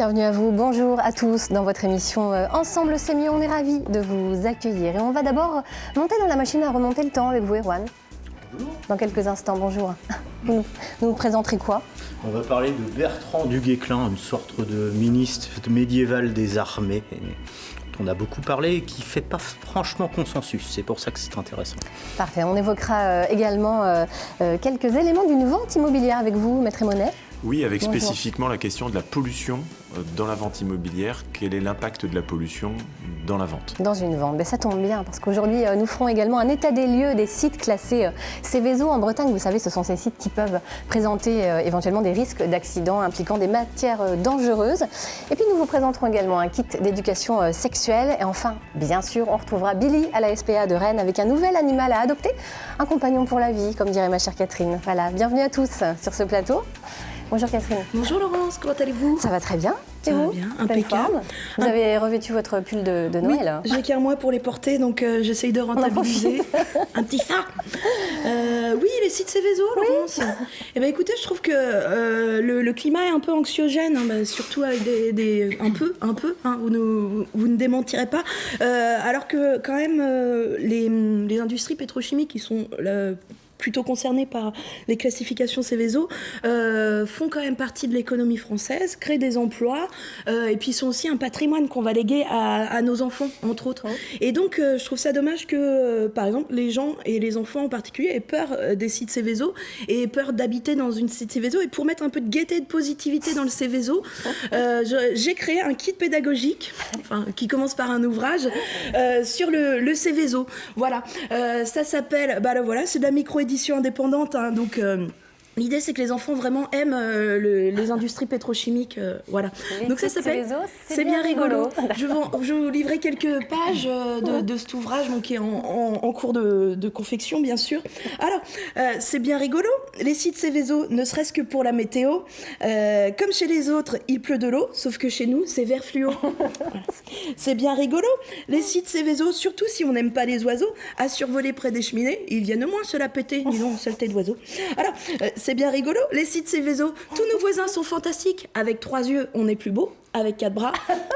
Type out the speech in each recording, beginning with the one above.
Bienvenue à vous, bonjour à tous dans votre émission Ensemble c'est mieux. On est ravis de vous accueillir. Et on va d'abord monter dans la machine à remonter le temps avec vous, Erwan. Bonjour. Dans quelques instants, bonjour. Vous nous présenterez quoi? On va parler de Bertrand du Guesclin, une sorte de ministre médiéval des armées, dont on a beaucoup parlé et qui ne fait pas franchement consensus. C'est pour ça que c'est intéressant. Parfait, on évoquera également quelques éléments d'une vente immobilière avec vous, Maître Monet. Oui, avec Bonjour. spécifiquement la question de la pollution dans la vente immobilière. Quel est l'impact de la pollution dans la vente? Dans une vente, ça tombe bien parce qu'aujourd'hui nous ferons également un état des lieux des sites classés Céveso en Bretagne. Vous savez, ce sont ces sites qui peuvent présenter éventuellement des risques d'accidents impliquant des matières dangereuses. Et puis nous vous présenterons également un kit d'éducation sexuelle. Et enfin, bien sûr, on retrouvera Billy à la SPA de Rennes avec un nouvel animal à adopter, un compagnon pour la vie, comme dirait ma chère Catherine. Voilà, bienvenue à tous sur ce plateau. Bonjour Catherine. Bonjour Laurence, comment allez-vous? Ça va très bien. Ça Et va vous? bien, Pleine impeccable. forme. Vous avez revêtu votre pull de Noël. Oui, j'ai qu'un mois pour les porter, donc j'essaye de rentabiliser. Un petit fin. Oui, les sites Céveso, Laurence. Eh bien, écoutez, je trouve que le climat est un peu anxiogène, surtout avec un peu, vous ne démentirez pas. Alors que quand même, les industries pétrochimiques qui sont plutôt concernés par les classifications Céveso, font quand même partie de l'économie française, créent des emplois, et puis sont aussi un patrimoine qu'on va léguer à nos enfants, entre autres. Et donc, je trouve ça dommage que, par exemple, les gens, et les enfants en particulier, aient peur des sites Céveso, et aient peur d'habiter dans une site Céveso. Et pour mettre un peu de gaieté et de positivité dans le Céveso, j'ai créé un kit pédagogique, qui commence par un ouvrage, sur le Céveso. Voilà. Ça s'appelle, c'est de la micro-édition indépendante, donc l'idée c'est que les enfants vraiment aiment les industries pétrochimiques, voilà. Donc ça s'appelle C'est bien rigolo. Je vais vous livrer quelques pages de cet ouvrage, donc, qui est en cours de confection bien sûr. Alors, c'est bien rigolo, les sites Céveso, ne serait-ce que pour la météo, comme chez les autres il pleut de l'eau, sauf que chez nous c'est vert fluo. Voilà. C'est bien rigolo, les sites Céveso, surtout si on n'aime pas les oiseaux, à survoler près des cheminées, ils viennent au moins se la péter, dis donc, saleté d'oiseaux. Alors, c'est bien rigolo, les sites Céveso, tous nos voisins sont fantastiques, avec 3 yeux on est plus beau, avec 4 bras,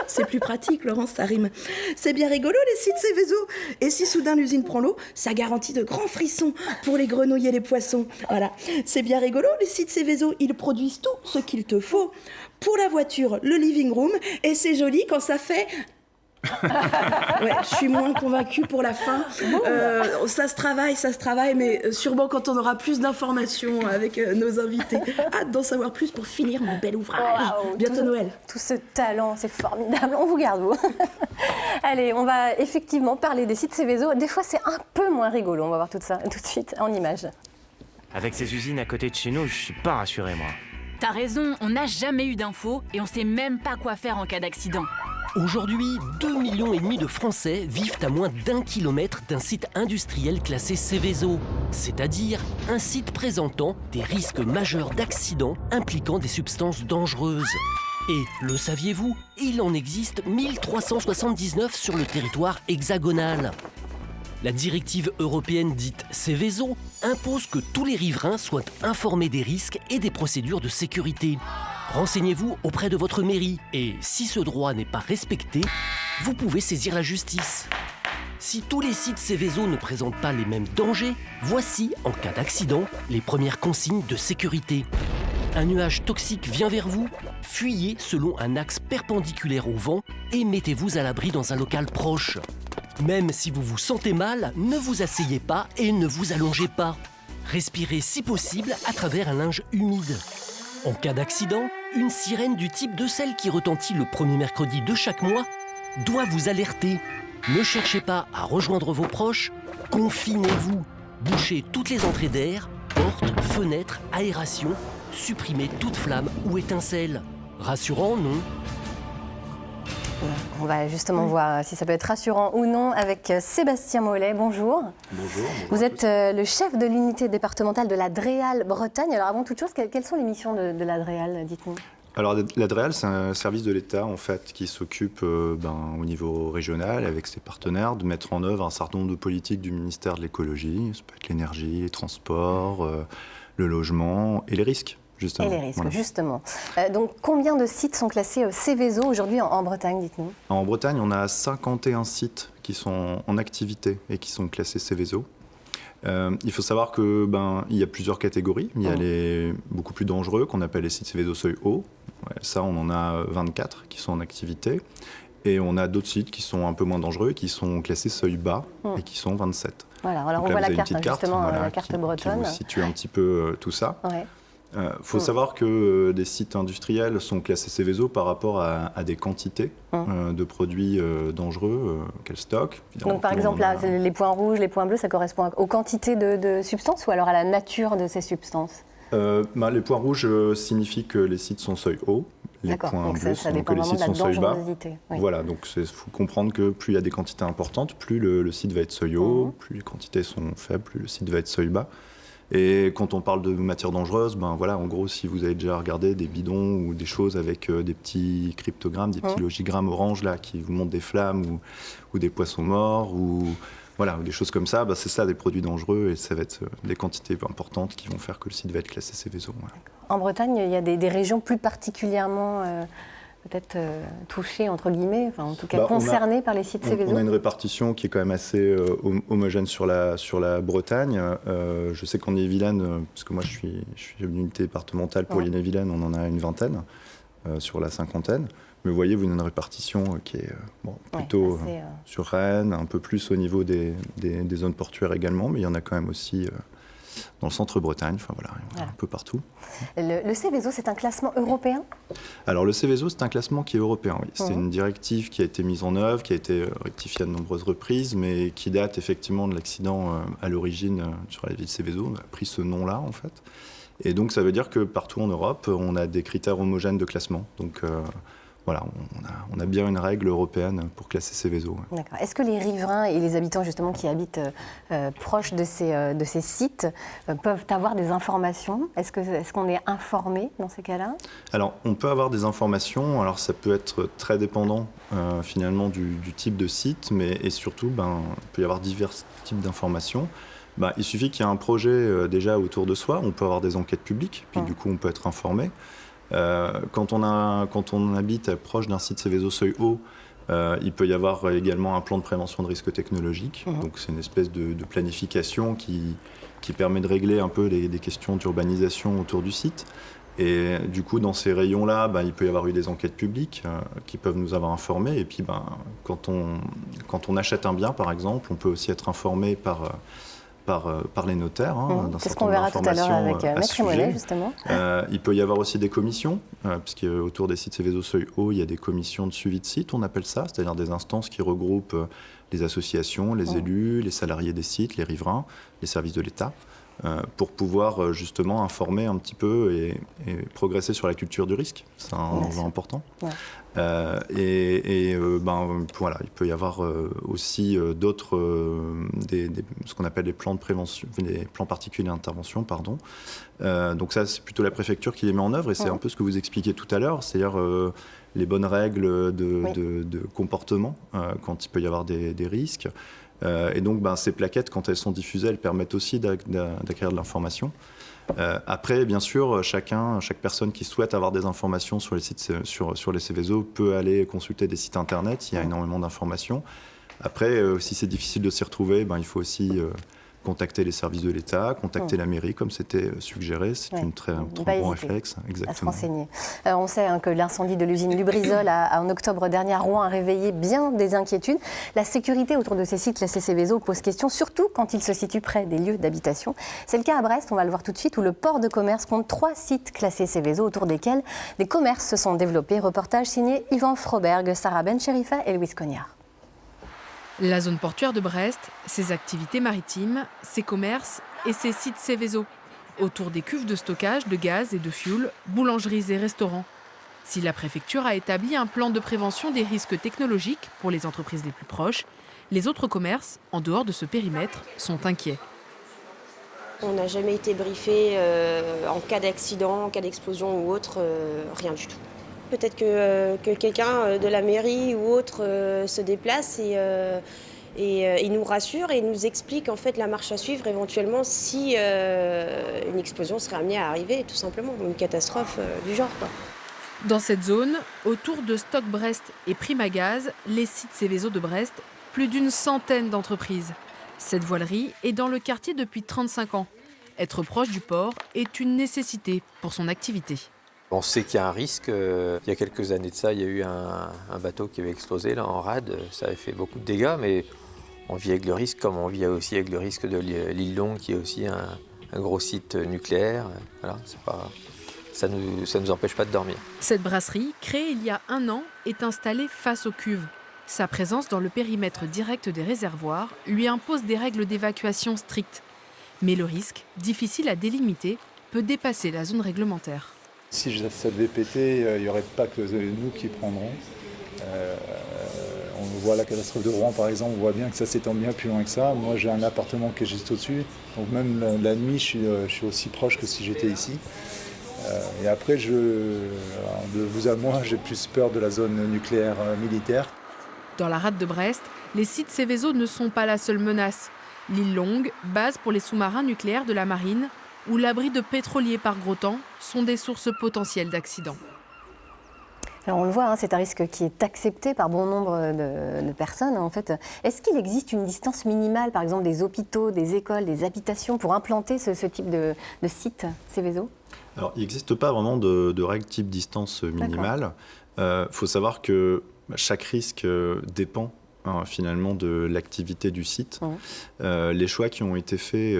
c'est plus pratique, Laurence, ça rime. C'est bien rigolo, les sites Céveso. Et si soudain l'usine prend l'eau, ça garantit de grands frissons pour les grenouilles et les poissons. Voilà. C'est bien rigolo, les sites Céveso, ils produisent tout ce qu'il te faut. Pour la voiture, le living room, et c'est joli quand ça fait... Ouais, je suis moins convaincue pour la fin. Ça se travaille, mais sûrement quand on aura plus d'informations avec nos invités. Hâte d'en savoir plus pour finir mon bel ouvrage. Wow, bientôt Noël. Tout ce talent, c'est formidable. On vous garde, vous. Allez, on va effectivement parler des sites Céveso. Des fois, c'est un peu moins rigolo. On va voir tout ça tout de suite en images. Avec ces usines à côté de chez nous, je suis pas rassuré, moi. T'as raison, on n'a jamais eu d'infos et on sait même pas quoi faire en cas d'accident. Aujourd'hui, 2,5 millions de Français vivent à moins d'1 kilomètre d'un site industriel classé Céveso, c'est-à-dire un site présentant des risques majeurs d'accidents impliquant des substances dangereuses. Et, le saviez-vous, il en existe 1379 sur le territoire hexagonal. La directive européenne dite Céveso impose que tous les riverains soient informés des risques et des procédures de sécurité. Renseignez-vous auprès de votre mairie et si ce droit n'est pas respecté, vous pouvez saisir la justice. Si tous les sites Céveso ne présentent pas les mêmes dangers, voici, en cas d'accident, les premières consignes de sécurité. Un nuage toxique vient vers vous, fuyez selon un axe perpendiculaire au vent et mettez-vous à l'abri dans un local proche. Même si vous vous sentez mal, ne vous asseyez pas et ne vous allongez pas. Respirez si possible à travers un linge humide. En cas d'accident, une sirène du type de celle qui retentit le premier mercredi de chaque mois doit vous alerter. Ne cherchez pas à rejoindre vos proches, confinez-vous. Bouchez toutes les entrées d'air, portes, fenêtres, aération, supprimez toute flamme ou étincelle. Rassurant, non ? On va justement voir si ça peut être rassurant ou non avec Sébastien Mollet. Bonjour. Bonjour. Vous êtes le chef de l'unité départementale de la DREAL Bretagne. Alors avant toute chose, quelles sont les missions de la DREAL, dites-nous ? Alors la DREAL, c'est un service de l'État en fait, qui s'occupe au niveau régional avec ses partenaires de mettre en œuvre un certain nombre de politiques du ministère de l'écologie. Ça peut être l'énergie, les transports, le logement et les risques. justement. Et les risques, Voilà. justement. Donc, combien de sites sont classés Céveso aujourd'hui en Bretagne, dites-nous? En Bretagne, on a 51 sites qui sont en activité et qui sont classés Céveso. Il faut savoir que il y a plusieurs catégories. Il y a les beaucoup plus dangereux qu'on appelle les sites Céveso seuil haut. Ouais, ça, on en a 24 qui sont en activité. Et on a d'autres sites qui sont un peu moins dangereux, qui sont classés seuil bas et qui sont 27. Voilà, alors Donc on là, voit vous la avez une carte, petite justement, voilà, la carte qui bretonne. vous situe un petit peu tout ça. Ouais. Faut savoir que des sites industriels sont classés Céveso par rapport à des quantités de produits dangereux qu'elles stockent. Donc par exemple, là, les points rouges, les points bleus, ça correspond aux quantités de substances ou alors à la nature de ces substances? Les points rouges signifient que les sites sont seuil haut. Les points donc bleus ça sont que dépend les vraiment sites de la sont seuil bas. dangerosité. Oui. Voilà, donc il faut comprendre que plus il y a des quantités importantes, plus le site va être seuil haut, plus les quantités sont faibles, plus le site va être seuil bas. Et quand on parle de matières dangereuses, en gros, si vous avez déjà regardé des bidons ou des choses avec des petits cryptogrammes, des petits logigrammes orange là qui vous montrent des flammes ou des poissons morts ou des choses comme ça, c'est ça des produits dangereux et ça va être des quantités importantes qui vont faire que le site va être classé Céveso. Voilà. En Bretagne, il y a des régions plus particulièrement peut-être touchées, entre guillemets, enfin, en tout cas concernées par les sites Céveso? On a une répartition qui est quand même assez homogène sur la Bretagne. Je sais qu'en Ille-et-Vilaine, parce que moi je suis une unité départementale pour l'Ille-et-Vilaine, on en a une vingtaine sur la cinquantaine. Mais vous voyez, vous avez une répartition qui est plutôt sur Rennes, un peu plus au niveau des zones portuaires également, mais il y en a quand même aussi dans le centre-Bretagne, un peu partout. Le Céveso, c'est un classement européen? Alors le Céveso, c'est un classement qui est européen, oui. C'est une directive qui a été mise en œuvre, qui a été rectifiée à de nombreuses reprises, mais qui date effectivement de l'accident à l'origine sur la ville de Céveso. On a pris ce nom-là, en fait. Et donc ça veut dire que partout en Europe, on a des critères homogènes de classement. Donc on a bien une règle européenne pour classer Céveso. Ouais. D'accord. Est-ce que les riverains et les habitants justement qui habitent proches de ces sites peuvent avoir des informations? Est-ce qu'on est informé dans ces cas-là? Alors, on peut avoir des informations. Alors, ça peut être très dépendant finalement du type de site, et surtout, il peut y avoir divers types d'informations. Il suffit qu'il y ait un projet déjà autour de soi. On peut avoir des enquêtes publiques, puis du coup, on peut être informé. Quand on habite proche d'un site Céveso seuil haut, il peut y avoir également un plan de prévention de risques technologiques. Donc c'est une espèce de planification qui permet de régler un peu des questions d'urbanisation autour du site. Et du coup, dans ces rayons-là, il peut y avoir eu des enquêtes publiques qui peuvent nous avoir informés. Et puis, quand on achète un bien, par exemple, on peut aussi être informé par les notaires. C'est ce qu'on verra tout à l'heure avec Maître Mollet, justement. Il peut y avoir aussi des commissions, puisqu'autour des sites Céveso seuil haut, il y a des commissions de suivi de site, on appelle ça, c'est-à-dire des instances qui regroupent les associations, les élus, les salariés des sites, les riverains, les services de l'État, pour pouvoir justement informer un petit peu et progresser sur la culture du risque. C'est un enjeu important. Ouais. Il peut y avoir aussi d'autres, ce qu'on appelle les plans de prévention, les plans particuliers d'intervention, pardon. Donc ça, c'est plutôt la préfecture qui les met en œuvre, et c'est un peu ce que vous expliquiez tout à l'heure, c'est-à-dire les bonnes règles de comportement quand il peut y avoir des risques. Et donc, ces plaquettes, quand elles sont diffusées, elles permettent aussi d'acquérir de l'information. Après, bien sûr, chaque personne qui souhaite avoir des informations sur les sites, sur les Céveso peut aller consulter des sites internet. Il y a énormément d'informations. Après, si c'est difficile de s'y retrouver, il faut aussi contacter les services de l'État, contacter la mairie, comme c'était suggéré. C'est un très bon réflexe. Exactement. À se renseigner. On sait que l'incendie de l'usine Lubrizol en octobre dernier à Rouen a réveillé bien des inquiétudes. La sécurité autour de ces sites classés Céveso pose question, surtout quand ils se situent près des lieux d'habitation. C'est le cas à Brest, on va le voir tout de suite, où le port de commerce compte 3 sites classés Céveso, autour desquels des commerces se sont développés. Reportage signé Yvan Froberg, Sarah Ben-Cherifa et Louise Cognard. La zone portuaire de Brest, ses activités maritimes, ses commerces et ses sites Céveso. Autour des cuves de stockage de gaz et de fioul, boulangeries et restaurants. Si la préfecture a établi un plan de prévention des risques technologiques pour les entreprises les plus proches, les autres commerces, en dehors de ce périmètre, sont inquiets. On n'a jamais été briefé en cas d'accident, en cas d'explosion ou autre, rien du tout. Peut-être que quelqu'un de la mairie ou autre se déplace Et il nous rassure et il nous explique en fait la marche à suivre éventuellement si une explosion serait amenée à arriver, tout simplement, ou une catastrophe du genre, quoi. Dans cette zone, autour de Stock Brest et Primagaz, les sites Seveso de Brest, plus d'une centaine d'entreprises. Cette voilerie est dans le quartier depuis 35 ans. Être proche du port est une nécessité pour son activité. On sait qu'il y a un risque. Il y a quelques années de ça, il y a eu un bateau qui avait explosé là, en rade. Ça avait fait beaucoup de dégâts, mais on vit avec le risque, comme on vit aussi avec le risque de l'île Longue, qui est aussi un gros site nucléaire. Voilà, ça nous empêche pas de dormir. Cette brasserie, créée il y a 1 an, est installée face aux cuves. Sa présence dans le périmètre direct des réservoirs lui impose des règles d'évacuation strictes. Mais le risque, difficile à délimiter, peut dépasser la zone réglementaire. Si ça devait péter, il n'y aurait pas que nous qui prendrons. On voit la catastrophe de Rouen par exemple, on voit bien que ça s'étend bien plus loin que ça. Moi j'ai un appartement qui est juste au-dessus, donc même la nuit je suis aussi proche que si j'étais ici. Et après, de vous à moi, j'ai plus peur de la zone nucléaire militaire. Dans la rade de Brest, les sites Seveso ne sont pas la seule menace. L'île Longue, base pour les sous-marins nucléaires de la marine, ou l'abri de pétroliers par gros temps sont des sources potentielles d'accidents. Alors on le voit, c'est un risque qui est accepté par bon nombre de personnes. En fait, est-ce qu'il existe une distance minimale, par exemple des hôpitaux, des écoles, des habitations, pour implanter ce type de site Seveso ? Alors, il n'existe pas vraiment de règle type distance minimale. Il faut savoir que chaque risque dépend finalement de l'activité du site. Les choix qui ont été faits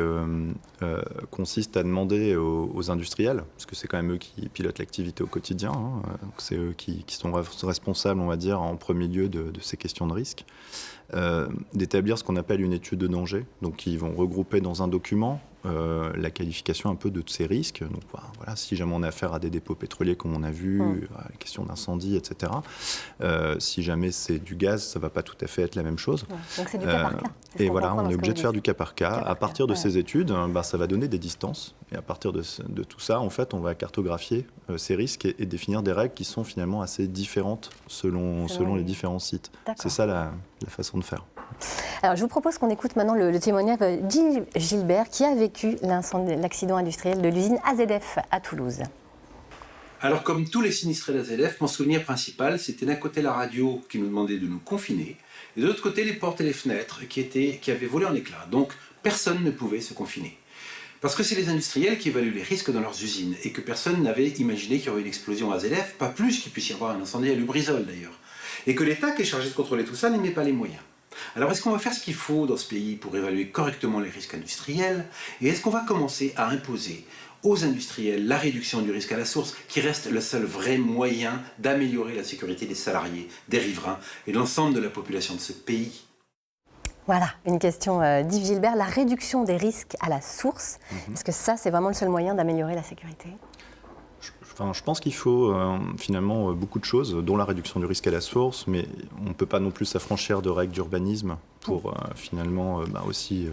consistent à demander aux industriels, parce que c'est quand même eux qui pilotent l'activité au quotidien, donc c'est eux qui sont responsables, on va dire, en premier lieu de ces questions de risque, d'établir ce qu'on appelle une étude de danger. Donc ils vont regrouper dans un document la qualification un peu de ces risques. Donc voilà, si jamais on a affaire à des dépôts pétroliers comme on a vu, à la question d'incendie, etc. Si jamais c'est du gaz, ça ne va pas tout à fait être la même chose. Donc c'est du cas par cas. Et voilà, on est obligé de faire du cas par cas. À partir de ces études, ça va donner des distances. Et à partir de tout ça, en fait, on va cartographier ces risques et définir des règles qui sont finalement assez différentes selon les différents sites. C'est ça la façon de faire. Alors, je vous propose qu'on écoute maintenant le témoignage de Gilles Gilbert, qui a vécu l'accident industriel de l'usine AZF à Toulouse. Alors, comme tous les sinistrés d'AZF, mon souvenir principal, c'était d'un côté la radio qui nous demandait de nous confiner, et de l'autre côté les portes et les fenêtres qui avaient volé en éclats. Donc, personne ne pouvait se confiner. Parce que c'est les industriels qui évaluent les risques dans leurs usines, et que personne n'avait imaginé qu'il y aurait une explosion à AZF, pas plus qu'il puisse y avoir un incendie à Lubrizol d'ailleurs. Et que l'État qui est chargé de contrôler tout ça n'y met pas les moyens. Alors est-ce qu'on va faire ce qu'il faut dans ce pays pour évaluer correctement les risques industriels? Et est-ce qu'on va commencer à imposer aux industriels la réduction du risque à la source, qui reste le seul vrai moyen d'améliorer la sécurité des salariés, des riverains et de l'ensemble de la population de ce pays? Voilà, une question d'Yves Gilbert. La réduction des risques à la source, est-ce que ça, c'est vraiment le seul moyen d'améliorer la sécurité ? Je pense qu'il faut finalement beaucoup de choses, dont la réduction du risque à la source, mais on ne peut pas non plus s'affranchir de règles d'urbanisme pour finalement aussi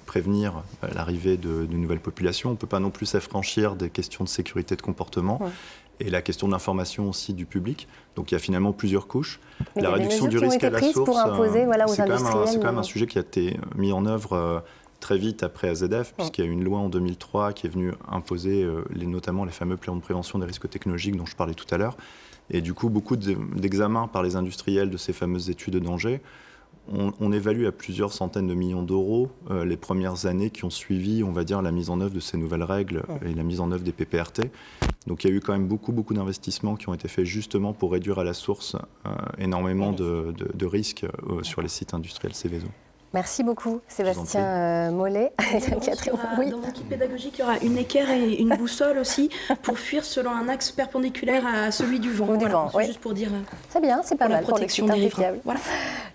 prévenir l'arrivée de nouvelles populations. On ne peut pas non plus s'affranchir des questions de sécurité de comportement et la question de l'information aussi du public. Donc il y a finalement plusieurs couches. Mais la réduction du risque à la source, c'est quand même un sujet qui a été mis en œuvre très vite après AZF, puisqu'il y a eu une loi en 2003 qui est venue imposer notamment les fameux plans de prévention des risques technologiques dont je parlais tout à l'heure. Et du coup, beaucoup d'examens par les industriels de ces fameuses études de danger. On évalue à plusieurs centaines de millions d'euros les premières années qui ont suivi, on va dire, la mise en œuvre de ces nouvelles règles et la mise en œuvre des PPRT. Donc il y a eu quand même beaucoup d'investissements qui ont été faits justement pour réduire à la source énormément de risques sur les sites industriels Seveso. Merci beaucoup, Sébastien Mollet. Dans l'équipe pédagogique, il y aura une équerre et une boussole aussi pour fuir selon un axe perpendiculaire à celui du vent. Juste pour dire. Très bien, c'est pas mal pour protection des riverains. Voilà.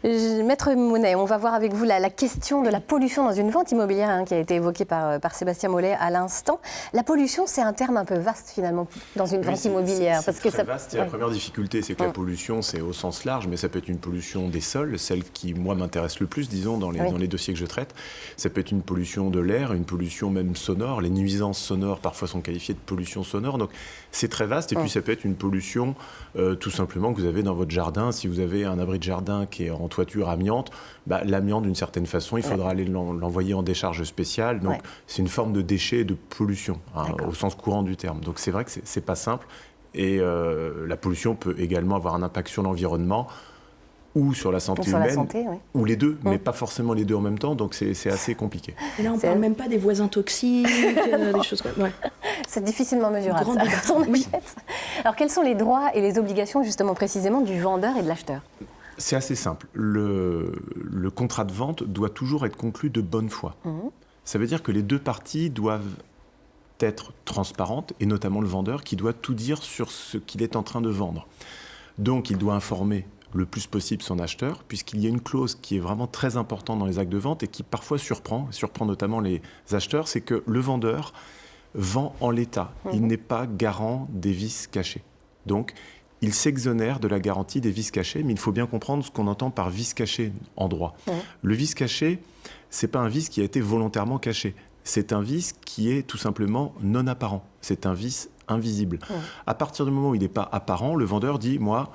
Maître Monet, on va voir avec vous la question de la pollution dans une vente immobilière qui a été évoquée par Sébastien Mollet à l'instant. La pollution, c'est un terme un peu vaste finalement dans une vente immobilière. C'est très vaste. La première difficulté, c'est que la pollution, c'est au sens large, mais ça peut être une pollution des sols, celle qui, moi, m'intéresse le plus, disons, dans les dossiers que je traite. Ça peut être une pollution de l'air, une pollution même sonore. Les nuisances sonores, parfois, sont qualifiées de pollution sonore. Donc, c'est très vaste. Et puis, ça peut être une pollution, tout simplement, que vous avez dans votre jardin. Si vous avez un abri de jardin qui est en en toiture amiante, l'amiante, d'une certaine façon, il faudra aller l'envoyer en décharge spéciale. Donc, c'est une forme de déchet et de pollution, au sens courant du terme. Donc, c'est vrai que c'est pas simple. Et la pollution peut également avoir un impact sur l'environnement ou sur la santé humaine, ou les deux, mais pas forcément les deux en même temps, donc c'est assez compliqué. Et là, on ne parle même pas des voisins toxiques, des choses comme ça. C'est difficilement mesurable, ça, quand on achète. Alors, quels sont les droits et les obligations, justement, précisément, du vendeur et de l'acheteur ? C'est assez simple. Le contrat de vente doit toujours être conclu de bonne foi. Ça veut dire que les deux parties doivent être transparentes, et notamment le vendeur, qui doit tout dire sur ce qu'il est en train de vendre. Donc, il doit informer le plus possible son acheteur, puisqu'il y a une clause qui est vraiment très importante dans les actes de vente et qui parfois surprend notamment les acheteurs, c'est que le vendeur vend en l'état. Il n'est pas garant des vices cachés. Donc, il s'exonère de la garantie des vices cachés, mais il faut bien comprendre ce qu'on entend par vice caché en droit. Le vice caché, c'est pas un vice qui a été volontairement caché. C'est un vice qui est tout simplement non apparent. C'est un vice invisible. À partir du moment où il n'est pas apparent, le vendeur dit « moi,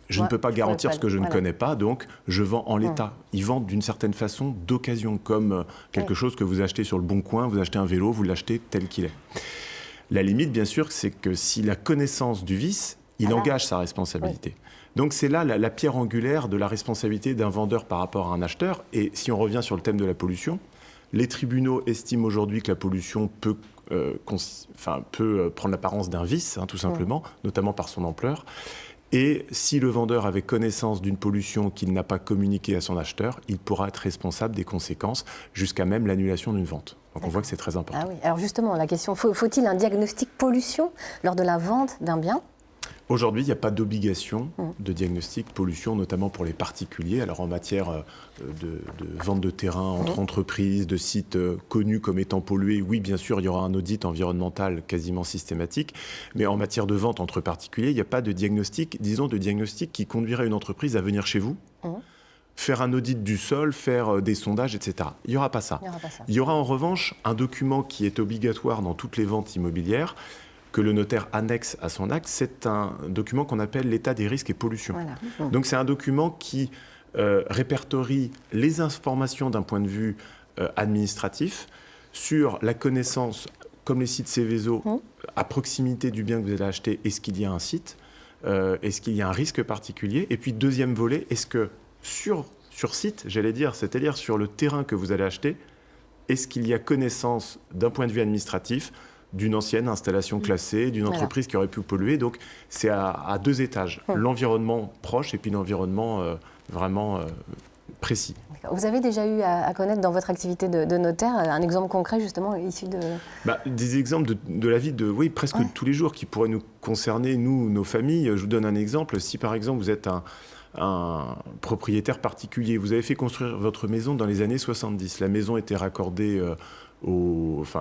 je ne peux pas garantir ce que je ne connais pas, donc je vends en l'état. » Ils vendent d'une certaine façon d'occasion, comme quelque chose que vous achetez sur le bon coin, vous achetez un vélo, vous l'achetez tel qu'il est. La limite, bien sûr, c'est que s'il a connaissance du vice, il engage sa responsabilité. Donc c'est là la pierre angulaire de la responsabilité d'un vendeur par rapport à un acheteur. Et si on revient sur le thème de la pollution, les tribunaux estiment aujourd'hui que la pollution peut prendre l'apparence d'un vice, tout simplement, notamment par son ampleur. Et si le vendeur avait connaissance d'une pollution qu'il n'a pas communiquée à son acheteur, il pourra être responsable des conséquences, jusqu'à même l'annulation d'une vente. Donc on voit que c'est très important. Ah oui. Alors justement, la question, faut-il un diagnostic pollution lors de la vente d'un bien ? Aujourd'hui, il n'y a pas d'obligation de diagnostic pollution, notamment pour les particuliers. Alors en matière de vente de terrain entre entreprises, de sites connus comme étant pollués, oui, bien sûr, il y aura un audit environnemental quasiment systématique. Mais en matière de vente entre particuliers, il n'y a pas de diagnostic, qui conduirait une entreprise à venir chez vous, faire un audit du sol, faire des sondages, etc. Il n'y aura pas ça. Il y aura en revanche un document qui est obligatoire dans toutes les ventes immobilières, que le notaire annexe à son acte. C'est un document qu'on appelle l'état des risques et pollutions. Donc c'est un document qui répertorie les informations d'un point de vue administratif sur la connaissance, comme les sites Seveso, à proximité du bien que vous allez acheter, est-ce qu'il y a un site, est-ce qu'il y a un risque particulier, et puis deuxième volet, est-ce que sur site, c'est-à-dire sur le terrain que vous allez acheter, est-ce qu'il y a connaissance d'un point de vue administratif d'une ancienne installation classée, d'une entreprise qui aurait pu polluer. Donc, c'est à deux étages. L'environnement proche et puis l'environnement vraiment précis. Vous avez déjà eu à connaître dans votre activité de notaire un exemple concret, justement, issu de... Des exemples de la vie de presque tous les jours qui pourraient nous concerner, nous, nos familles. Je vous donne un exemple. Si, par exemple, vous êtes un propriétaire particulier, vous avez fait construire votre maison dans les années 70. La maison était raccordée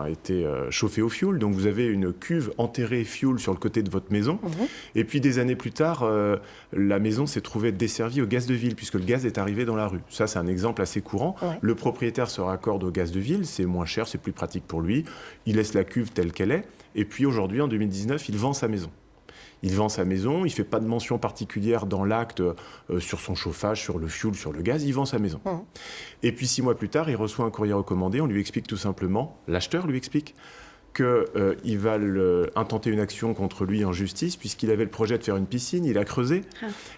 était chauffée au fioul, donc vous avez une cuve enterrée fioul sur le côté de votre maison. Et puis des années plus tard, la maison s'est trouvée desservie au gaz de ville, puisque le gaz est arrivé dans la rue. Ça, c'est un exemple assez courant. Le propriétaire se raccorde au gaz de ville, c'est moins cher, c'est plus pratique pour lui. Il laisse la cuve telle qu'elle est. Et puis aujourd'hui, en 2019, il vend sa maison. Il vend sa maison, il ne fait pas de mention particulière dans l'acte sur son chauffage, sur le fioul, sur le gaz, il vend sa maison. Et puis 6 mois plus tard, il reçoit un courrier recommandé, on lui explique tout simplement, l'acheteur lui explique qu'il va intenter une action contre lui en justice, puisqu'il avait le projet de faire une piscine, il a creusé,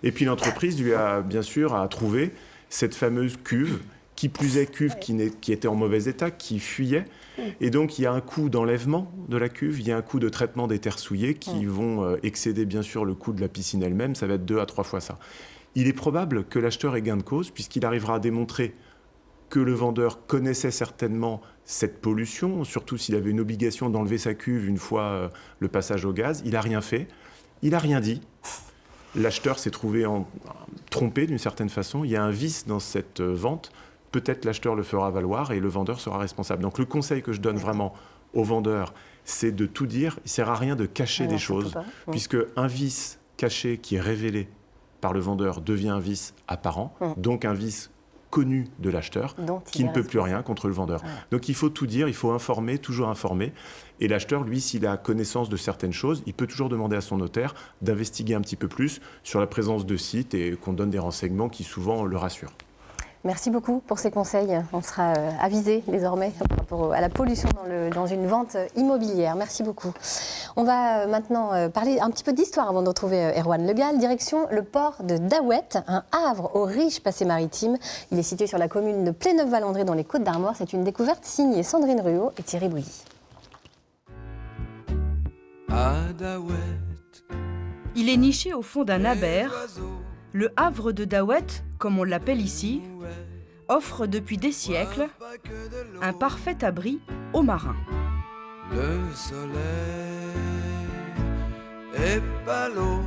et puis l'entreprise lui a bien sûr trouvé cette fameuse cuve, qui plus est cuve qui était en mauvais état, qui fuyait. Et donc, il y a un coût d'enlèvement de la cuve, il y a un coût de traitement des terres souillées qui vont excéder bien sûr le coût de la piscine elle-même. Ça va être 2 à 3 fois ça. Il est probable que l'acheteur ait gain de cause, puisqu'il arrivera à démontrer que le vendeur connaissait certainement cette pollution, surtout s'il avait une obligation d'enlever sa cuve une fois le passage au gaz. Il n'a rien fait, il n'a rien dit. L'acheteur s'est trouvé trompé d'une certaine façon. Il y a un vice dans cette vente. Peut-être l'acheteur le fera valoir et le vendeur sera responsable. Donc le conseil que je donne vraiment aux vendeurs, c'est de tout dire. Il ne sert à rien de cacher des choses, puisque un vice caché qui est révélé par le vendeur devient un vice apparent, donc un vice connu de l'acheteur qui ne peut plus rien contre le vendeur. Ouais. Donc il faut tout dire, il faut informer, toujours informer. Et l'acheteur, lui, s'il a connaissance de certaines choses, il peut toujours demander à son notaire d'investiguer un petit peu plus sur la présence de sites et qu'on donne des renseignements qui souvent le rassurent. Merci beaucoup pour ces conseils. On sera avisé désormais par rapport à la pollution dans une vente immobilière. Merci beaucoup. On va maintenant parler un petit peu d'histoire avant de retrouver Erwan Le Gall. Direction le port de Daouet, un havre au riche passé maritime. Il est situé sur la commune de Pléneuf-Valandré dans les Côtes-d'Armor. C'est une découverte signée Sandrine Ruot et Thierry Bouilly. Il est niché au fond d'un aber. Le havre de Daouet, comme on l'appelle ici, offre depuis des siècles un parfait abri aux marins. Le soleil est pas l'eau.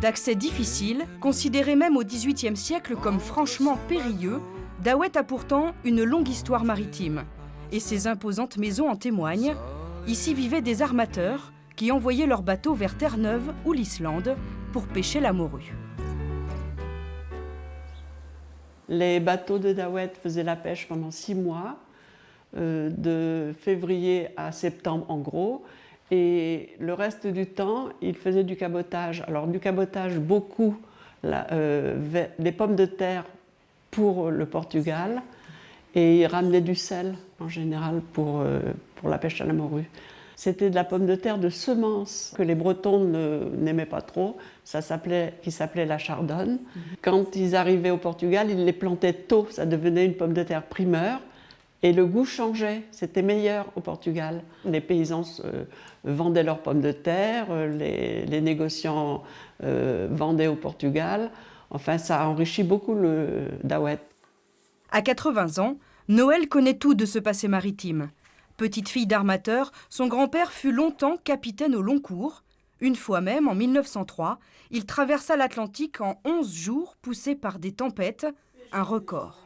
D'accès difficile, considéré même au XVIIIe siècle comme franchement périlleux, Daouet a pourtant une longue histoire maritime. Et ses imposantes maisons en témoignent. Ici vivaient des armateurs qui envoyaient leurs bateaux vers Terre-Neuve ou l'Islande pour pêcher la morue. Les bateaux de Daouet faisaient la pêche pendant 6 mois, de février à septembre en gros, et le reste du temps, ils faisaient du cabotage. Alors du cabotage, beaucoup, les pommes de terre pour le Portugal, et ils ramenaient du sel en général pour la pêche à la morue. C'était de la pomme de terre de semence que les Bretons n'aimaient pas trop, qui s'appelait la chardonne. Quand ils arrivaient au Portugal, ils les plantaient tôt, ça devenait une pomme de terre primeur, et le goût changeait, c'était meilleur au Portugal. Les paysans vendaient leurs pommes de terre, les négociants vendaient au Portugal, enfin ça a enrichi beaucoup le Daouet. À 80 ans, Noël connaît tout de ce passé maritime. Petite fille d'armateur, son grand-père fut longtemps capitaine au long cours. Une fois même, en 1903, il traversa l'Atlantique en 11 jours, poussé par des tempêtes, un record.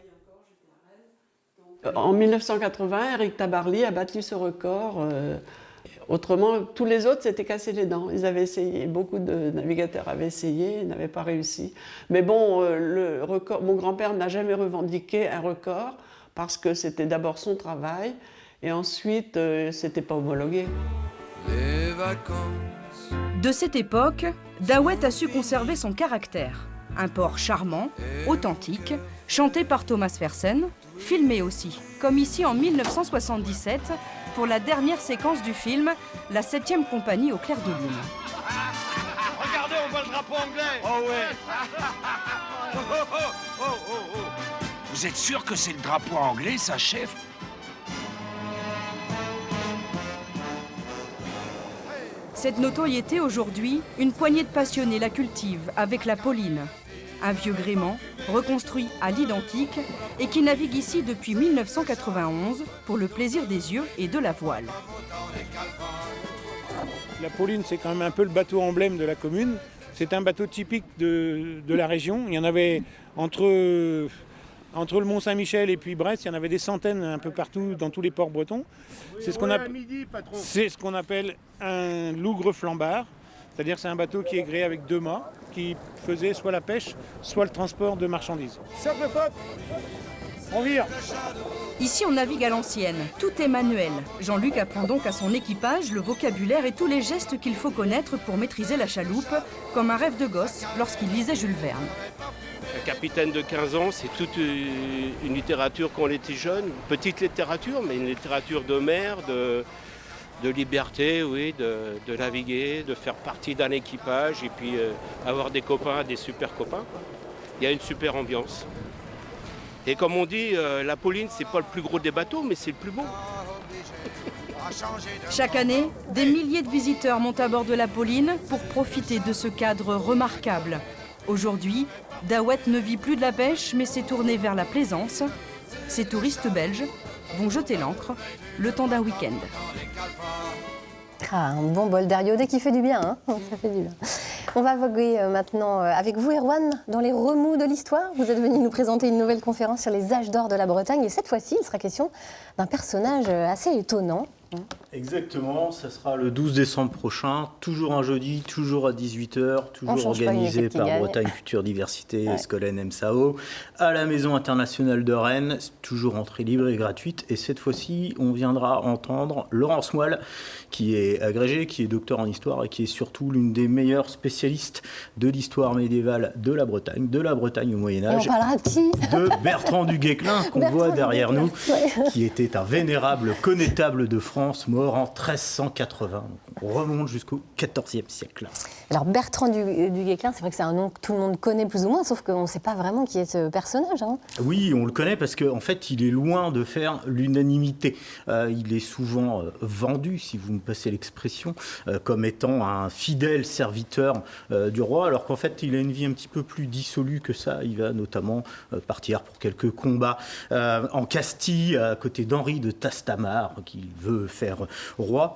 En 1980, Eric Tabarly a battu ce record. Autrement, tous les autres s'étaient cassés les dents. Ils avaient essayé, beaucoup de navigateurs avaient essayé, ils n'avaient pas réussi. Mais bon, le record, mon grand-père n'a jamais revendiqué un record parce que c'était d'abord son travail. Et ensuite, c'était pas homologué. Les vacances. De cette époque, Daouet a su conserver son caractère. Un port charmant, authentique, chanté par Thomas Fersen, filmé aussi, comme ici en 1977, pour la dernière séquence du film, la 7e compagnie au clair de lune. Regardez, on voit le drapeau anglais. Oh ouais. Vous êtes sûr que c'est le drapeau anglais, ça, chef? Cette notoriété aujourd'hui, une poignée de passionnés la cultivent avec la Pauline, un vieux gréement reconstruit à l'identique et qui navigue ici depuis 1991 pour le plaisir des yeux et de la voile. La Pauline, c'est quand même un peu le bateau emblème de la commune. C'est un bateau typique de la région. Il y en avait entre le Mont-Saint-Michel et puis Brest, il y en avait des centaines un peu partout dans tous les ports bretons. C'est ce qu'on appelle un lougre flambard, c'est-à-dire c'est un bateau qui est gréé avec 2 mâts, qui faisait soit la pêche, soit le transport de marchandises. Cercle faute, on vire. Ici, on navigue à l'ancienne. Tout est manuel. Jean-Luc apprend donc à son équipage le vocabulaire et tous les gestes qu'il faut connaître pour maîtriser la chaloupe, comme un rêve de gosse lorsqu'il lisait Jules Verne. Un capitaine de 15 ans, c'est toute une littérature quand on était jeune, une petite littérature, mais une littérature de mer, de liberté, oui, de naviguer, de faire partie d'un équipage et puis avoir des copains, des super copains. Il y a une super ambiance. Et comme on dit, la Pauline, c'est pas le plus gros des bateaux, mais c'est le plus beau. Chaque année, des milliers de visiteurs montent à bord de la Pauline pour profiter de ce cadre remarquable. Aujourd'hui, Daouet ne vit plus de la pêche, mais s'est tourné vers la plaisance. Ces touristes belges vont jeter l'ancre le temps d'un week-end. Ah, un bon bol d'air iodé qui fait du bien, hein. Ça fait du bien. On va voguer maintenant avec vous, Erwan, dans les remous de l'histoire. Vous êtes venu nous présenter une nouvelle conférence sur les âges d'or de la Bretagne. Et cette fois-ci, il sera question d'un personnage assez étonnant, Exactement, ça sera le 12 décembre prochain, toujours un jeudi, toujours à 18h, toujours organisé par Bretagne Culture Diversité et Scolen MSAO, à la Maison internationale de Rennes, toujours entrée libre et gratuite. Et cette fois-ci, on viendra entendre Laurence Moelle, qui est agrégée, qui est docteur en histoire et qui est surtout l'une des meilleures spécialistes de l'histoire médiévale de la Bretagne au Moyen-Âge. Et on parlera de qui ? De Bertrand du Guesclin, qu'on voit derrière nous, qui était un vénérable connétable de France, mort en 1380. On remonte jusqu'au XIVe siècle. Alors Bertrand du Guesclin, c'est vrai que c'est un nom que tout le monde connaît plus ou moins, sauf qu'on ne sait pas vraiment qui est ce personnage. Oui, on le connaît parce qu'en fait, il est loin de faire l'unanimité. Il est souvent vendu, si vous me passez l'expression, comme étant un fidèle serviteur du roi, alors qu'en fait, il a une vie un petit peu plus dissolue que ça. Il va notamment partir pour quelques combats en Castille, à côté d'Henri de Tastamar, qu'il veut faire roi.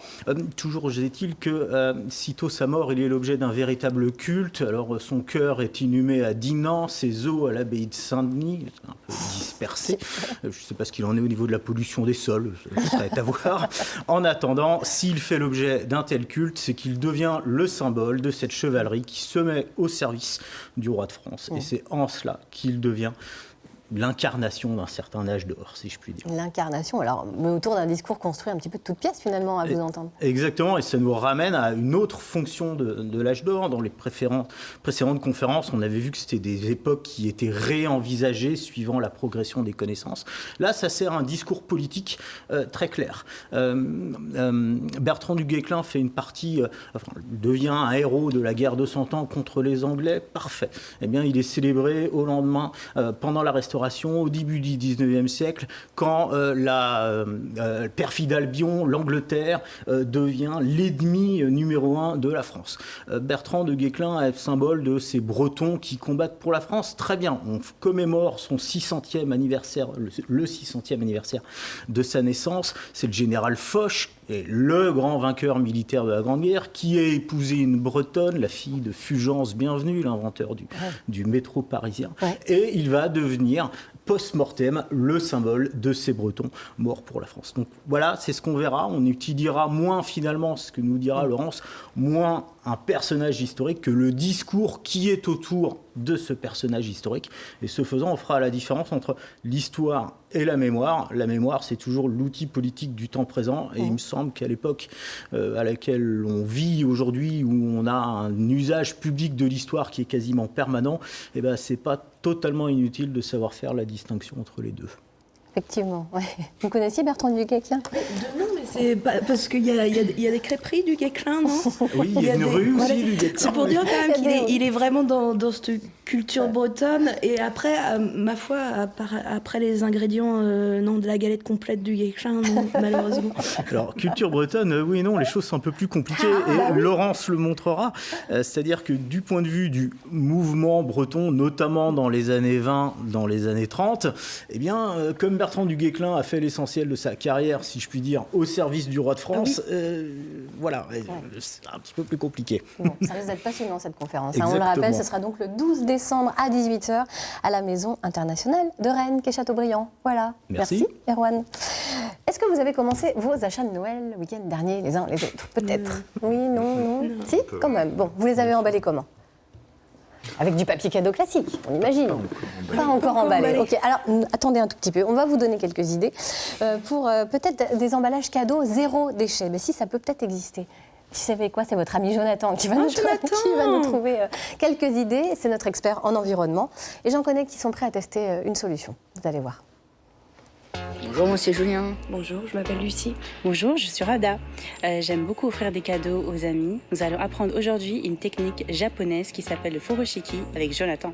Toujours est-il que, sitôt sa mort, il est l'objet d'un véritable culte. Alors, son cœur est inhumé à Dinan, ses os à l'abbaye de Saint-Denis, un peu dispersé. Je ne sais pas ce qu'il en est au niveau de la pollution des sols, ça serait à voir. En attendant, s'il fait l'objet d'un tel culte, c'est qu'il devient le symbole de cette chevalerie qui se met au service du roi de France. Et c'est en cela qu'il devient l'incarnation d'un certain âge d'or, si je puis dire. L'incarnation, alors, mais autour d'un discours construit un petit peu de toutes pièces, finalement, à vous entendre. Exactement, et ça nous ramène à une autre fonction de l'âge d'or. Dans les précédentes conférences, on avait vu que c'était des époques qui étaient réenvisagées suivant la progression des connaissances. Là, ça sert à un discours politique très clair. Bertrand du Guesclin fait une partie, devient un héros de la guerre de 100 ans contre les Anglais, parfait. Eh bien, il est célébré au lendemain, pendant la Restauration, au début du XIXe siècle, quand la perfide Albion, l'Angleterre, devient l'ennemi numéro 1 de la France. Bertrand de Guesclin est symbole de ces Bretons qui combattent pour la France. Très bien, on commémore son 600e anniversaire, le 600e anniversaire de sa naissance. C'est le général Foch, et le grand vainqueur militaire de la Grande Guerre, qui a épousé une Bretonne, la fille de Fulgence Bienvenu, l'inventeur du métro parisien. Et il va devenir post-mortem le symbole de ces Bretons morts pour la France. Donc voilà, c'est ce qu'on verra. On étudiera moins finalement, ce que nous dira Laurence, moins un personnage historique que le discours qui est autour de ce personnage historique. Et ce faisant, on fera la différence entre l'histoire et la mémoire. La mémoire, c'est toujours l'outil politique du temps présent. Et il me semble qu'à l'époque à laquelle on vit aujourd'hui, où on a un usage public de l'histoire qui est quasiment permanent, eh ben, c'est pas totalement inutile de savoir faire la distinction entre les deux. Effectivement, ouais. Vous connaissiez Bertrand du Guesclin ? Non, mais c'est parce qu'il y a des crêperies du Guesclin, non ? Oui, il y a une rue aussi du Guesclin. C'est pour dire quand même qu'il est vraiment dans cette culture bretonne. Et après, ma foi, après les ingrédients de la galette complète du Guesclin, non, malheureusement. Alors, culture bretonne, oui et non, les choses sont un peu plus compliquées. Laurence le montrera. C'est-à-dire que du point de vue du mouvement breton, notamment dans les années 20, dans les années 30, eh bien, comme Bertrand du Guesclin a fait l'essentiel de sa carrière, si je puis dire, au service du roi de France, voilà, c'est un petit peu plus compliqué. Bon, ça risque d'être passionnant cette conférence. On le rappelle, ce sera donc le 12 décembre à 18h à la Maison internationale de Rennes, qui est Châteaubriand. Voilà. Merci, Erwan. Est-ce que vous avez commencé vos achats de Noël le week-end dernier, les uns les autres ? Peut-être. Oui, non. Si, quand même. Bon, vous les avez emballés comment ? Avec du papier cadeau classique, on imagine. Pas encore emballé. Ok, alors attendez un tout petit peu. On va vous donner quelques idées pour peut-être des emballages cadeaux zéro déchet. Mais si, ça peut peut-être exister. Vous savez quoi ? C'est votre ami Jonathan qui va nous trouver quelques idées. C'est notre expert en environnement. Et j'en connais qui sont prêts à tester une solution. Vous allez voir. Bonjour, monsieur Julien. Bonjour, je m'appelle Lucie. Bonjour, je suis Rada. J'aime beaucoup offrir des cadeaux aux amis. Nous allons apprendre aujourd'hui une technique japonaise qui s'appelle le furoshiki avec Jonathan.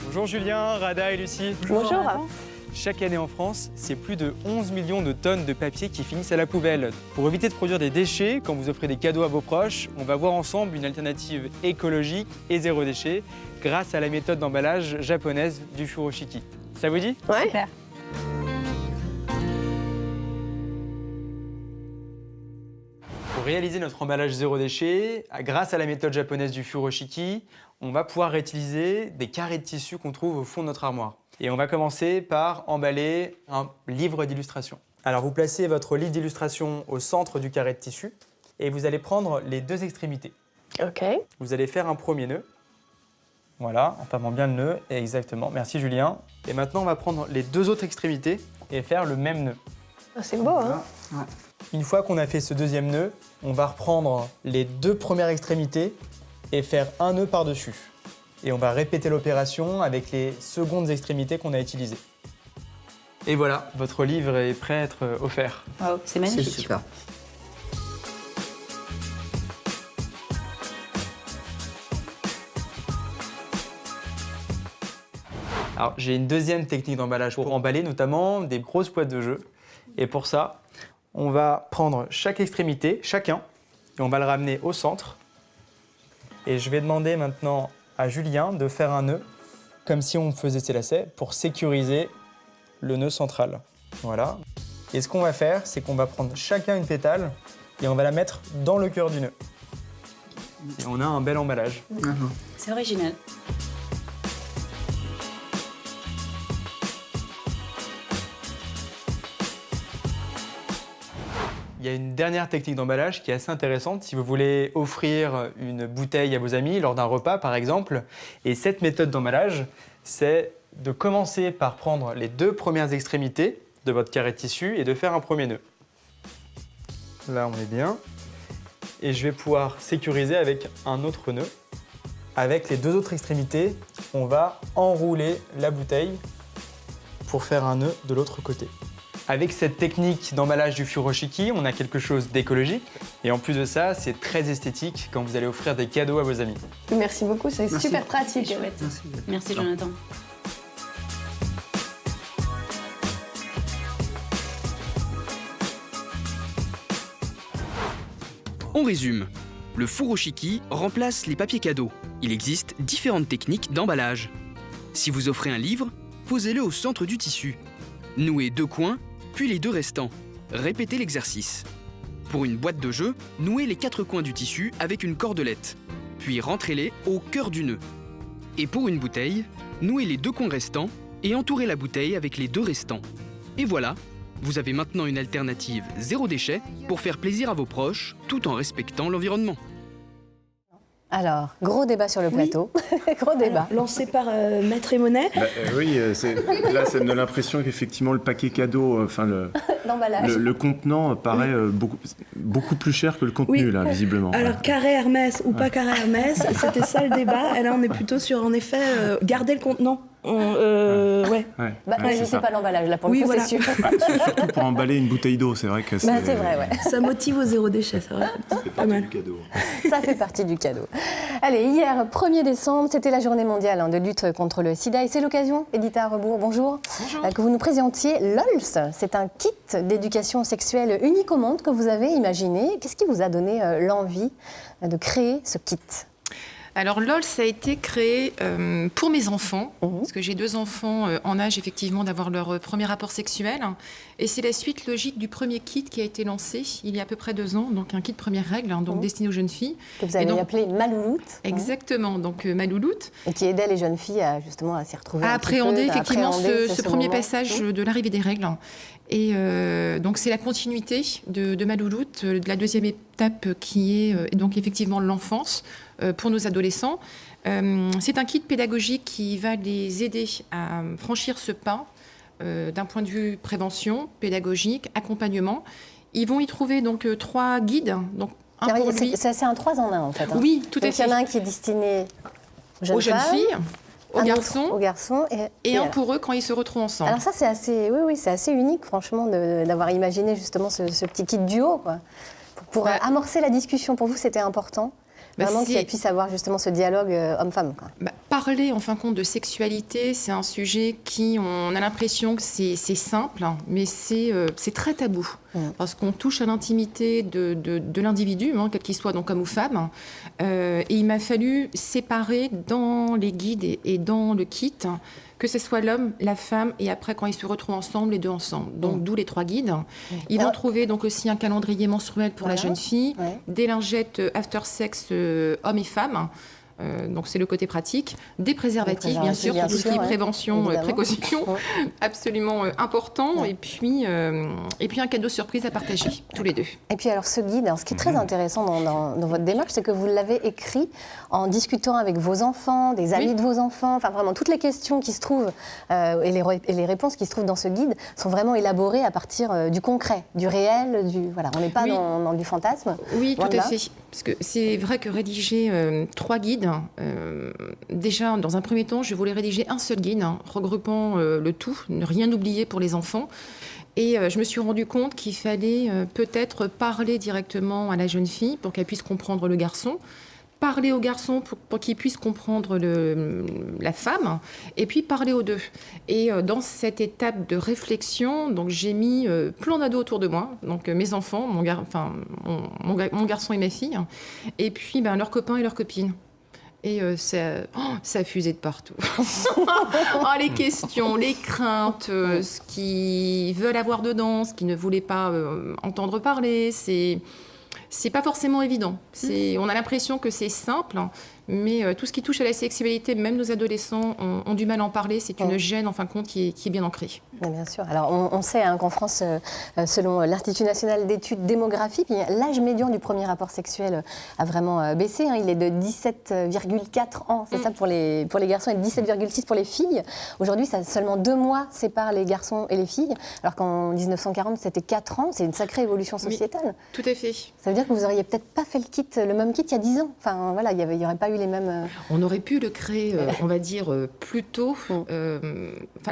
Bonjour Julien, Rada et Lucie. Bonjour. Chaque année en France, c'est plus de 11 millions de tonnes de papier qui finissent à la poubelle. Pour éviter de produire des déchets, quand vous offrez des cadeaux à vos proches, on va voir ensemble une alternative écologique et zéro déchet grâce à la méthode d'emballage japonaise du furoshiki. Ça vous dit ? Ouais. Super. Pour réaliser notre emballage zéro déchet, grâce à la méthode japonaise du furoshiki, on va pouvoir réutiliser des carrés de tissu qu'on trouve au fond de notre armoire. Et on va commencer par emballer un livre d'illustration. Alors vous placez votre livre d'illustration au centre du carré de tissu et vous allez prendre les 2 extrémités. Ok. Vous allez faire un premier nœud. Voilà, en fermant bien le nœud. Exactement, merci Julien. Et maintenant on va prendre les 2 autres extrémités et faire le même nœud. Oh, c'est beau, hein? Une fois qu'on a fait ce 2e nœud, on va reprendre les 2 premières extrémités et faire un nœud par-dessus. Et on va répéter l'opération avec les secondes extrémités qu'on a utilisées. Et voilà, votre livre est prêt à être offert. Wow, c'est magnifique. C'est super. Alors, j'ai une 2e technique d'emballage pour emballer notamment des grosses boîtes de jeux. Et pour ça, on va prendre chaque extrémité, chacun, et on va le ramener au centre. Et je vais demander maintenant à Julien de faire un nœud, comme si on faisait ses lacets, pour sécuriser le nœud central. Voilà. Et ce qu'on va faire, c'est qu'on va prendre chacun une pétale et on va la mettre dans le cœur du nœud. Et on a un bel emballage. C'est original. Il y a une dernière technique d'emballage qui est assez intéressante si vous voulez offrir une bouteille à vos amis lors d'un repas par exemple. Et cette méthode d'emballage, c'est de commencer par prendre les 2 premières extrémités de votre carré de tissu et de faire un premier nœud. Là, on est bien. Et je vais pouvoir sécuriser avec un autre nœud. Avec les 2 autres extrémités, on va enrouler la bouteille pour faire un nœud de l'autre côté. Avec cette technique d'emballage du furoshiki, on a quelque chose d'écologique. Et en plus de ça, c'est très esthétique quand vous allez offrir des cadeaux à vos amis. Merci beaucoup, c'est super pratique. Merci Jonathan. On résume. Le furoshiki remplace les papiers cadeaux. Il existe différentes techniques d'emballage. Si vous offrez un livre, posez-le au centre du tissu. Nouez 2 coins, puis les 2 restants. Répétez l'exercice. Pour une boîte de jeu, nouez les 4 coins du tissu avec une cordelette, puis rentrez-les au cœur du nœud. Et pour une bouteille, nouez les 2 coins restants et entourez la bouteille avec les 2 restants. Et voilà, vous avez maintenant une alternative zéro déchet pour faire plaisir à vos proches tout en respectant l'environnement. Alors, gros débat sur le plateau. Gros débat. Alors, lancé par Maître et Monet. Oui, là, ça me donne l'impression qu'effectivement, le paquet cadeau, enfin le contenant paraît beaucoup plus cher que le contenu, là, visiblement. Alors, carré Hermès ou pas carré Hermès, c'était ça le débat. Et là, on est plutôt sur, en effet, garder le contenant. C'est pas l'emballage, là, pour le coup, voilà. c'est sûr. Surtout pour emballer une bouteille d'eau, c'est vrai que c'est... c'est vrai, ouais. Ça motive au zéro déchet, c'est vrai. C'est partie du cadeau. Ça fait partie du cadeau. Allez, hier, 1er décembre, c'était la journée mondiale de lutte contre le sida. Et c'est l'occasion, Edita Rebourg, bonjour, que vous nous présentiez LOLS. C'est un kit d'éducation sexuelle unique au monde que vous avez imaginé. Qu'est-ce qui vous a donné l'envie de créer ce kit ? Alors LOL, ça a été créé pour mes enfants, parce que j'ai 2 enfants en âge effectivement d'avoir leur premier rapport sexuel. Et c'est la suite logique du premier kit qui a été lancé il y a à peu près 2 ans, donc un kit première règle, donc destiné aux jeunes filles. Que vous avez appelé Malouloute. Exactement, donc Malouloute. Et qui aidait les jeunes filles à s'y retrouver à un appréhender petit peu, effectivement ce premier moment. passage de l'arrivée des règles. Et donc c'est la continuité de Malouloute, de la 2e étape qui est donc effectivement l'enfance pour nos adolescents. C'est un kit pédagogique qui va les aider à franchir ce pas d'un point de vue prévention, pédagogique, accompagnement. Ils vont y trouver donc 3 guides. Donc c'est un 3 en 1 en fait. Oui, tout à fait. Il y en a un qui est destiné aux jeunes filles. Aux garçons et un pour eux quand ils se retrouvent ensemble. Alors ça c'est assez unique franchement d'avoir imaginé justement ce petit kit duo quoi. Pour amorcer la discussion. Pour vous c'était important vraiment qu'il puisse avoir justement ce dialogue homme-femme quoi. Parler en fin de compte de sexualité, c'est un sujet qui on a l'impression que c'est simple, mais c'est très tabou. parce qu'on touche à l'intimité de l'individu, quel qu'il soit, donc homme ou femme. Et il m'a fallu séparer dans les guides et dans le kit, que ce soit l'homme, la femme, et après, quand ils se retrouvent ensemble, les deux ensemble. Donc, d'où les 3 guides. Ils vont trouver donc aussi un calendrier menstruel pour la jeune fille, des lingettes after sex hommes et femmes. Donc c'est le côté pratique, des préservatifs bien sûr, pour tout ce qui est prévention, précaution, absolument important, et puis un cadeau surprise à partager, tous les deux. Et puis alors ce guide, ce qui est très intéressant dans votre démarche, c'est que vous l'avez écrit en discutant avec vos enfants, des amis de vos enfants, enfin vraiment toutes les questions qui se trouvent et les réponses qui se trouvent dans ce guide sont vraiment élaborées à partir du concret, du réel, voilà, on n'est pas dans du fantasme. Oui, tout à fait, parce que c'est vrai que rédiger 3 guides, déjà, dans un premier temps, je voulais rédiger un seul guide, regroupant le tout, ne rien oublier pour les enfants. Et je me suis rendu compte qu'il fallait peut-être parler directement à la jeune fille pour qu'elle puisse comprendre le garçon, parler au garçon pour qu'il puisse comprendre la femme, et puis parler aux deux. Et dans cette étape de réflexion, donc j'ai mis plein d'ados autour de moi, donc mes enfants, mon garçon et ma fille, et puis leurs copains et leurs copines. Et ça a fusé de partout. Les questions, les craintes, ce qu'ils veulent avoir dedans, ce qu'ils ne voulaient pas entendre parler, c'est pas forcément évident. On a l'impression que c'est simple, mais tout ce qui touche à la sexualité, même nos adolescents ont du mal à en parler. C'est une gêne, en fin de compte, qui est bien ancrée. Oui, bien sûr. Alors, on sait qu'en France, selon l'Institut national d'études démographiques, l'âge médian du premier rapport sexuel a vraiment baissé. Il est de 17,4 ans, c'est ça pour les garçons, et de 17,6 pour les filles. Aujourd'hui, seulement 2 mois séparent les garçons et les filles, alors qu'en 1940, c'était 4 ans. C'est une sacrée évolution sociétale. Tout à fait. Ça veut dire que vous n'auriez peut-être pas fait le même kit il y a 10 ans. Enfin, voilà, il n'y aurait pas eu les mêmes... On aurait pu le créer, on va dire, plus tôt.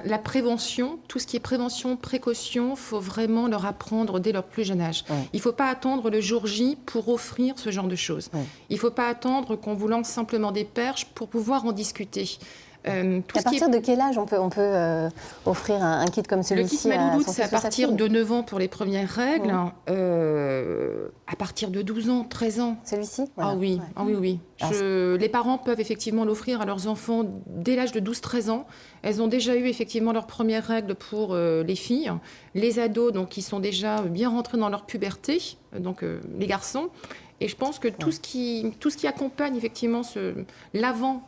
La prévention, tout ce qui est prévention, précaution, il faut vraiment leur apprendre dès leur plus jeune âge. Il ne faut pas attendre le jour J pour offrir ce genre de choses. Il ne faut pas attendre qu'on vous lance simplement des perches pour pouvoir en discuter. À partir de quel âge on peut offrir un kit comme celui-ci? Le kit Malouloute, c'est à partir de 9 ans pour les premières règles, à partir de 12 ans, 13 ans. Celui-ci? Ah oui. Les parents peuvent effectivement l'offrir à leurs enfants dès l'âge de 12-13 ans. Elles ont déjà eu effectivement leurs premières règles pour les filles. Les ados, donc, qui sont déjà bien rentrés dans leur puberté, donc les garçons. Et je pense que tout ce qui accompagne effectivement l'avant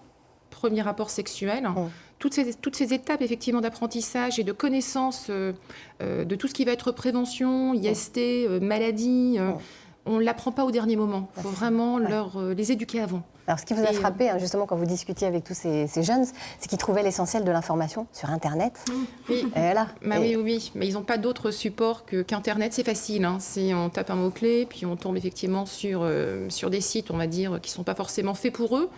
premier rapport sexuel, toutes ces étapes effectivement d'apprentissage et de connaissance de tout ce qui va être prévention, IST, maladie, on ne l'apprend pas au dernier moment. Il faut vraiment les éduquer avant. Alors, ce qui vous a frappé, justement, quand vous discutiez avec tous ces jeunes, c'est qu'ils trouvaient l'essentiel de l'information sur Internet. Oui, oui, mais ils n'ont pas d'autre support qu'Internet. C'est facile, on tape un mot-clé, puis on tombe effectivement sur des sites, on va dire, qui ne sont pas forcément faits pour eux.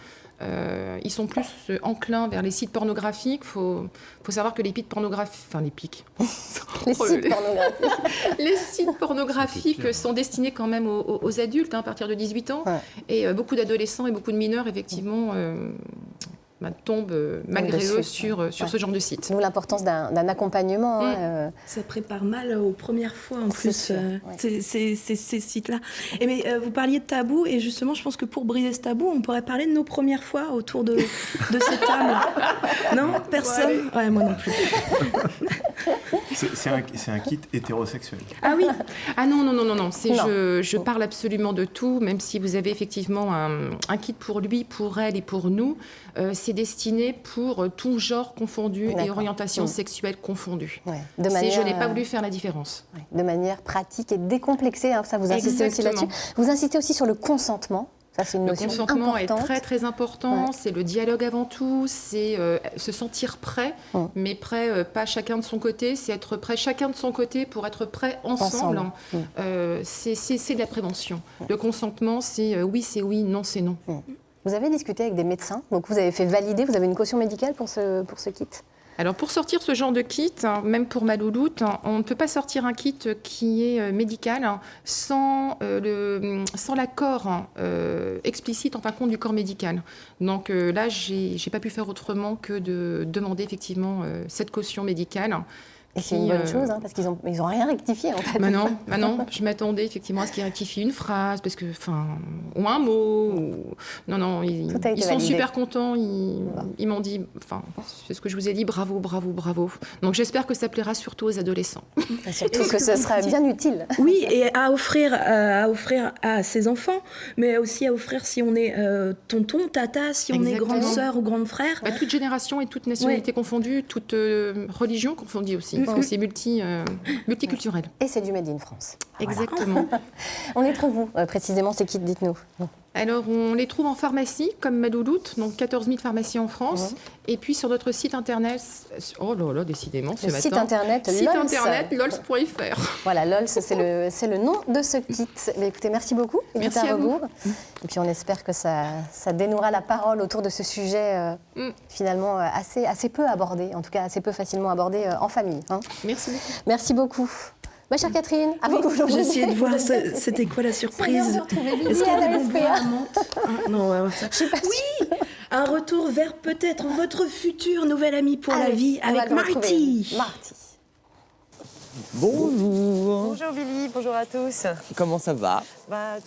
Ils sont plus enclins vers les sites pornographiques. Faut savoir que les sites pornographiques... les sites pornographiques sont destinés quand même aux adultes, à partir de 18 ans. Et beaucoup d'adolescents et beaucoup de mineurs, effectivement... tombent malgré eux sur ce genre de site. Nous, l'importance d'un accompagnement. Ça prépare mal aux premières fois, en plus, ces sites-là. Mais vous parliez de tabou, et justement, je pense que pour briser ce tabou, on pourrait parler de nos premières fois autour de cette table. Non, personne. Ouais, moi non plus. C'est un kit hétérosexuel. Ah oui. Ah non. Je parle absolument de tout, même si vous avez effectivement un kit pour lui, pour elle et pour nous. C'est destiné pour tout genre confondu et orientation sexuelle confondue. Je n'ai pas voulu faire la différence. De manière pratique et décomplexée, ça vous insistez aussi là-dessus. Vous insistez aussi sur le consentement. Ça, c'est une notion consentement importante. Est très très important, c'est le dialogue avant tout, c'est se sentir prêt, mais prêt pas chacun de son côté, c'est être prêt chacun de son côté pour être prêt ensemble. C'est de la prévention. Le consentement, c'est oui, non, c'est non. Vous avez discuté avec des médecins, donc vous avez fait valider, vous avez une caution médicale pour ce kit? Alors pour sortir ce genre de kit, même pour Malouloute, on ne peut pas sortir un kit qui est médical sans l'accord explicite en fin de compte du corps médical. Donc là, j'ai pas pu faire autrement que de demander effectivement cette caution médicale. Et c'est une bonne chose, parce qu'ils ont rien rectifié en fait. Non, je m'attendais effectivement à ce qu'ils rectifient une phrase, parce que, ou un mot. Non, ils sont super contents. Ils m'ont dit, c'est ce que je vous ai dit, bravo. Donc j'espère que ça plaira surtout aux adolescents. Et surtout que ce sera bien utile. Oui, et à offrir à ses enfants, mais aussi à offrir si on est tonton, tata, si on est grande sœur ou grande frère. Toute génération et toute nationalité confondue, toute religion confondue aussi, parce que c'est multiculturel. Et c'est du Made in France. Exactement. Voilà. On les trouve où précisément ces kits, dites-nous? Alors, on les trouve en pharmacie, comme Malouloute, donc 14 000 pharmacies en France. Et puis sur notre site internet, oh là là, décidément, ce matin. Site internet lols.fr. Voilà, lols, c'est le nom de ce kit. Mais écoutez, merci beaucoup. Merci à vous. Et puis on espère que ça dénouera la parole autour de ce sujet finalement assez peu abordé, en tout cas assez peu facilement abordé en famille. Merci beaucoup. Merci beaucoup. Ma chère Catherine, j'essayais de voir c'était quoi la surprise. Est-ce qu'il y a des bonbons à la menthe? Non, on va faire ça. Oui, un retour vers peut-être votre futur nouvel ami pour la vie avec Marty. Bonjour. Bonjour Billy, bonjour à tous. Comment ça va?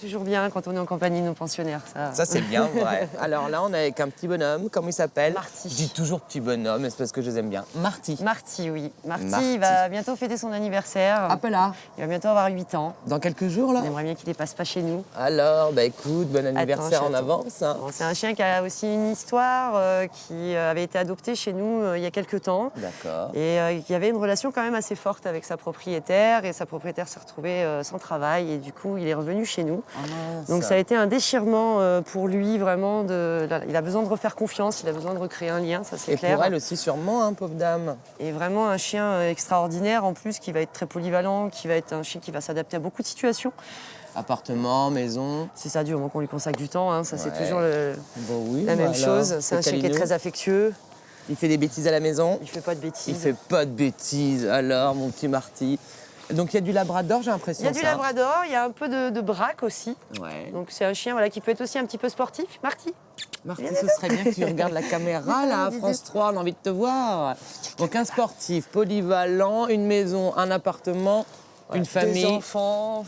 Toujours bien quand on est en compagnie de nos pensionnaires. Ça c'est bien vrai. Alors là on est avec un petit bonhomme, comment il s'appelle? Marty. Je dis toujours petit bonhomme, c'est parce que je les aime bien. Marty. Marty, oui. Marty, il va bientôt fêter son anniversaire. Hop là. Il va bientôt avoir 8 ans. Dans quelques jours là? On aimerait bien qu'il ne dépasse pas chez nous. Alors, écoute, bon anniversaire en avance. Bon, c'est un chien qui a aussi une histoire, qui avait été adopté chez nous il y a quelques temps. D'accord. Et qui avait une relation quand même assez forte avec sa propriétaire. Et sa propriétaire s'est retrouvée sans travail. Et du coup, il est revenu chez nous. Donc ça a été un déchirement pour lui, vraiment. Il a besoin de refaire confiance, il a besoin de recréer un lien, ça c'est clair. Et pour elle aussi sûrement, pauvre dame. Et vraiment un chien extraordinaire en plus, qui va être très polyvalent, qui va être un chien qui va s'adapter à beaucoup de situations. Appartement, maison. C'est ça, du moment qu'on lui consacre du temps, ça c'est toujours la même alors, chose. C'est un chien qui est très affectueux. Il fait des bêtises à la maison? Il fait pas de bêtises. Il fait pas de bêtises, alors mon petit Marty. Donc il y a du labrador, j'ai l'impression. Il y a du labrador, il y a un peu de braque aussi. Ouais. Donc c'est un chien qui peut être aussi un petit peu sportif. Marty, ce serait bien que tu regardes la caméra là, France 3, on a envie de te voir. Donc un sportif, polyvalent, une maison, un appartement, une famille. Des enfants,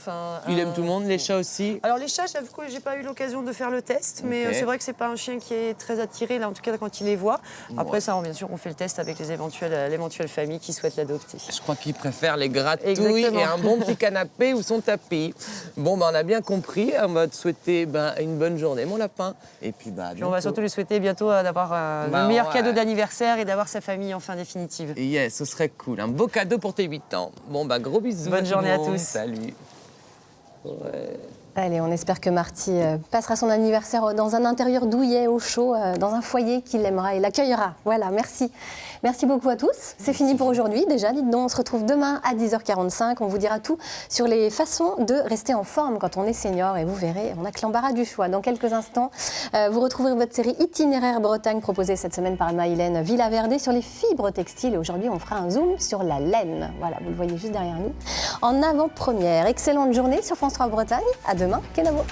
Il aime tout le monde, les chats aussi? Alors les chats, j'avoue que j'ai pas eu l'occasion de faire le test, mais c'est vrai que c'est pas un chien qui est très attiré, là en tout cas quand il les voit. Après ça, bien sûr, on fait le test avec l'éventuelle famille qui souhaite l'adopter. Je crois qu'il préfère les gratouilles et un bon petit canapé ou son tapis. Bon, on a bien compris, on va te souhaiter une bonne journée, mon lapin. Et puis, on va surtout lui souhaiter bientôt d'avoir le meilleur cadeau d'anniversaire et d'avoir sa famille enfin définitive. Yes, ce serait cool, un beau cadeau pour tes 8 ans. Bon, gros bisous. Bonne journée à tous. Salut. Ouais. Allez, on espère que Marty passera son anniversaire dans un intérieur douillet, au chaud, dans un foyer qu'il aimera et l'accueillera. Voilà, merci. Merci beaucoup à tous. C'est fini pour aujourd'hui déjà. Dites donc, on se retrouve demain à 10h45. On vous dira tout sur les façons de rester en forme quand on est senior. Et vous verrez, on a que l'embarras du choix. Dans quelques instants, vous retrouverez votre série Itinéraire Bretagne proposée cette semaine par Maïlène Villaverde sur les fibres textiles. Et aujourd'hui, on fera un zoom sur la laine. Voilà, vous le voyez juste derrière nous. En avant-première. Excellente journée sur France 3 Bretagne. À demain, Kenavo.